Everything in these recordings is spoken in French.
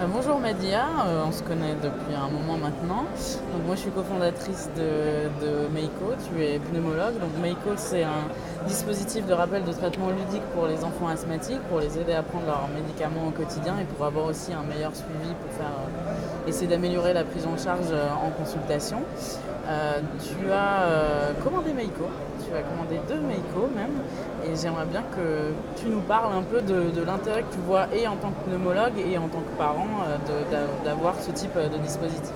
Bonjour Madia, on se connaît depuis un moment maintenant. Donc moi je suis cofondatrice de Meiko, tu es pneumologue. Donc Meiko c'est un dispositif de rappel de traitement ludique pour les enfants asthmatiques, pour les aider à prendre leurs médicaments au quotidien et pour avoir aussi un meilleur suivi pour faire essayer d'améliorer la prise en charge en consultation. Tu as commandé Meiko, tu as commandé deux Meiko même, et j'aimerais bien que tu nous parles un peu de l'intérêt que tu vois et en tant que pneumologue et en tant que parent d'avoir ce type de dispositif.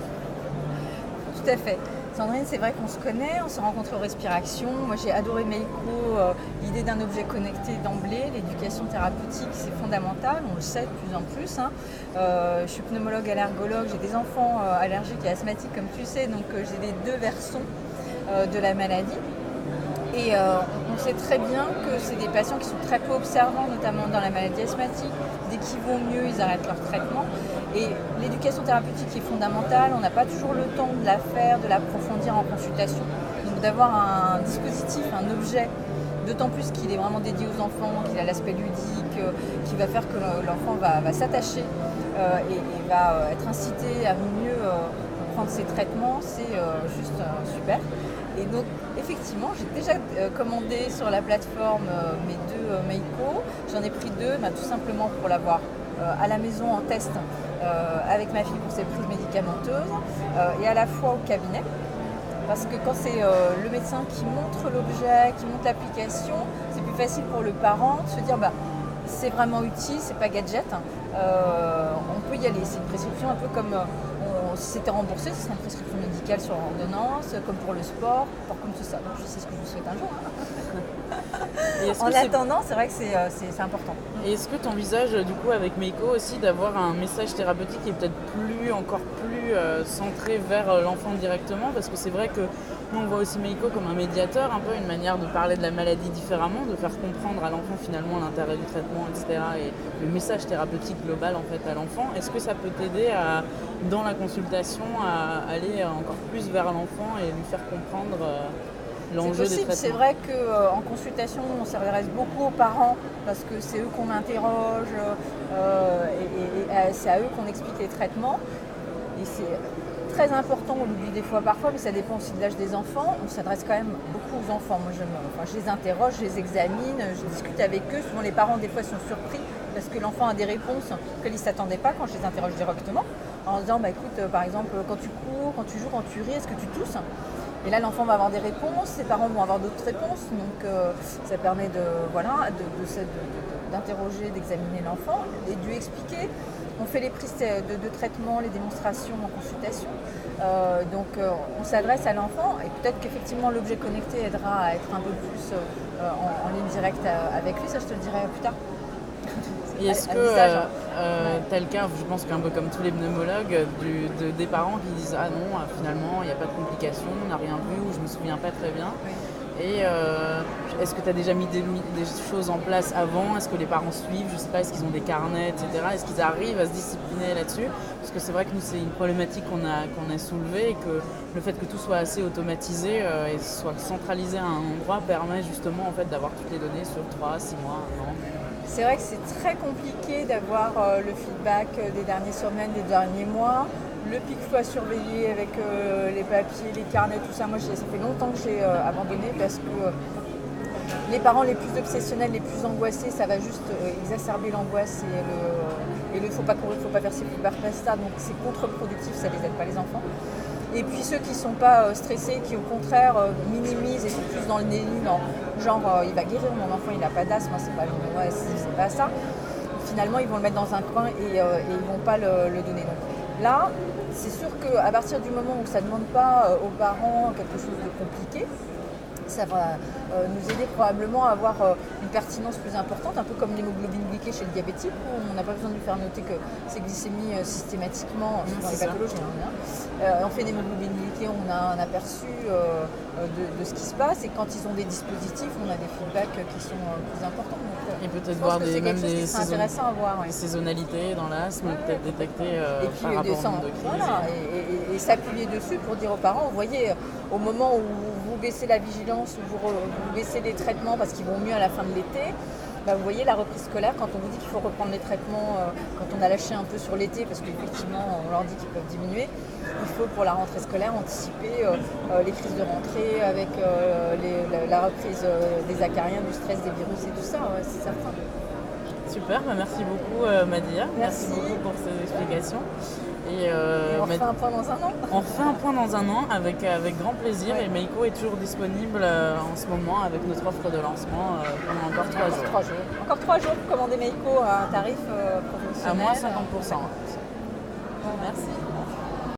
Tout à fait. Sandrine, c'est vrai qu'on se connaît, on s'est rencontrés au Respiration. Moi, j'ai adoré Meiko, l'idée d'un objet connecté d'emblée. L'éducation thérapeutique, c'est fondamental, on le sait de plus en plus. Je suis pneumologue allergologue, j'ai des enfants allergiques et asthmatiques, comme tu sais, donc j'ai les deux versants de la maladie. Et on sait très bien que c'est des patients qui sont très peu observants, notamment dans la maladie asthmatique. Dès qu'ils vont mieux, ils arrêtent leur traitement. Et l'éducation thérapeutique est fondamentale. On n'a pas toujours le temps de la faire, de l'approfondir en consultation. Donc d'avoir un dispositif, un objet, d'autant plus qu'il est vraiment dédié aux enfants, qu'il a l'aspect ludique, qui va faire que l'enfant va s'attacher et va être incité à mieux prendre ses traitements, c'est juste super. Et donc, effectivement, j'ai déjà commandé sur la plateforme mes deux Meiko. J'en ai pris deux, tout simplement pour l'avoir à la maison en test avec ma fille pour ses prises médicamenteuses et à la fois au cabinet. Parce que quand c'est le médecin qui montre l'objet, qui montre l'application, c'est plus facile pour le parent de se dire c'est vraiment utile, c'est pas gadget. On peut y aller. C'est une prescription un peu comme si c'était remboursé, ce serait une prescription médicale sur ordonnance, comme pour le sport, comme tout ça. Donc je sais ce que je vous souhaite un jour. En attendant, c'est vrai que c'est important. Et est-ce que tu envisages du coup avec Meiko aussi d'avoir un message thérapeutique qui est peut-être encore plus centré vers l'enfant directement? Parce que c'est vrai que nous on voit aussi Meiko comme un médiateur, un peu une manière de parler de la maladie différemment, de faire comprendre à l'enfant finalement l'intérêt du traitement, etc. Et le message thérapeutique global en fait à l'enfant. Est-ce que ça peut t'aider dans la consultation à aller encore plus vers l'enfant et lui faire comprendre l'enjeu des traitements? C'est vrai qu'en consultation, on s'adresse beaucoup aux parents parce que c'est eux qu'on interroge et c'est à eux qu'on explique les traitements. Et c'est très important, on l'oublie des fois parfois, mais ça dépend aussi de l'âge des enfants. On s'adresse quand même beaucoup aux enfants. Moi, je les interroge, je les examine, je discute avec eux. Souvent, les parents, des fois, sont surpris parce que l'enfant a des réponses qu'ils ne s'attendaient pas quand je les interroge directement. En disant, écoute, par exemple, quand tu cours, quand tu joues, quand tu ris, est-ce que tu tousses ? Et là, l'enfant va avoir des réponses, ses parents vont avoir d'autres réponses. Donc, ça permet d'interroger, d'examiner l'enfant et de lui expliquer. On fait les prises de traitement, les démonstrations en consultation. On s'adresse à l'enfant et peut-être qu'effectivement l'objet connecté aidera à être un peu plus en ligne directe avec lui. Ça, je te le dirai plus tard. Et est-ce que tu as le cas, je pense qu'un peu comme tous les pneumologues, des parents qui disent ah non, finalement il n'y a pas de complications, on n'a rien vu ou je me souviens pas très bien. Oui. Et est-ce que tu as déjà mis des choses en place avant? Est-ce que les parents suivent? Je sais pas, est-ce qu'ils ont des carnets, etc. Est-ce qu'ils arrivent à se discipliner là-dessus? Parce que c'est vrai que nous, c'est une problématique qu'on a soulevée et que le fait que tout soit assez automatisé et soit centralisé à un endroit permet justement en fait, d'avoir toutes les données sur 3, 6 mois, 1 an. C'est vrai que c'est très compliqué d'avoir le feedback des dernières semaines, des derniers mois. Le pic soit surveillé avec les papiers, les carnets, tout ça. Moi, ça fait longtemps que j'ai abandonné parce que les parents les plus obsessionnels, les plus angoissés, ça va juste exacerber l'angoisse et il ne faut pas courir, il ne faut pas faire ci, il faut pas faire ça. Donc c'est contre-productif, ça ne les aide pas les enfants. Et puis ceux qui ne sont pas stressés, qui au contraire minimisent et sont plus dans le déni, il va guérir, mon enfant il n'a pas d'asthme, c'est pas ça. Finalement ils vont le mettre dans un coin et ils ne vont pas le donner. Donc là, c'est sûr qu'à partir du moment où ça ne demande pas aux parents quelque chose de compliqué, ça va nous aider probablement à avoir une pertinence plus importante, un peu comme l'hémoglobine glyquée chez le diabétique, où on n'a pas besoin de lui faire noter que ses glycémies systématiquement, dans les pathologies. On fait une hémoglobine glyquée, on a un aperçu de ce qui se passe, et quand ils ont des dispositifs, on a des feedbacks qui sont plus importants. Et peut-être voir des intéressant à voir. Des saisonnalités dans l'asthme, peut-être détecter par rapport au nombre de crises. Voilà, et s'appuyer dessus pour dire aux parents, vous voyez, au moment où vous baissez la vigilance, où vous baissez les traitements parce qu'ils vont mieux à la fin de l'été, vous voyez, la reprise scolaire, quand on vous dit qu'il faut reprendre les traitements, quand on a lâché un peu sur l'été, parce qu'effectivement, on leur dit qu'ils peuvent diminuer, il faut pour la rentrée scolaire anticiper les crises de rentrée avec la reprise des acariens, du stress, des virus et tout ça, c'est certain. Super, merci beaucoup Madia. Merci beaucoup pour ces explications. Et, on refait un point dans un an. On refait un point dans un an avec grand plaisir. Ouais. Et Meiko est toujours disponible en ce moment avec notre offre de lancement pendant encore 3 jours. Encore 3 jours pour commander Meiko à un tarif promotionnel. À moins 50%. Merci.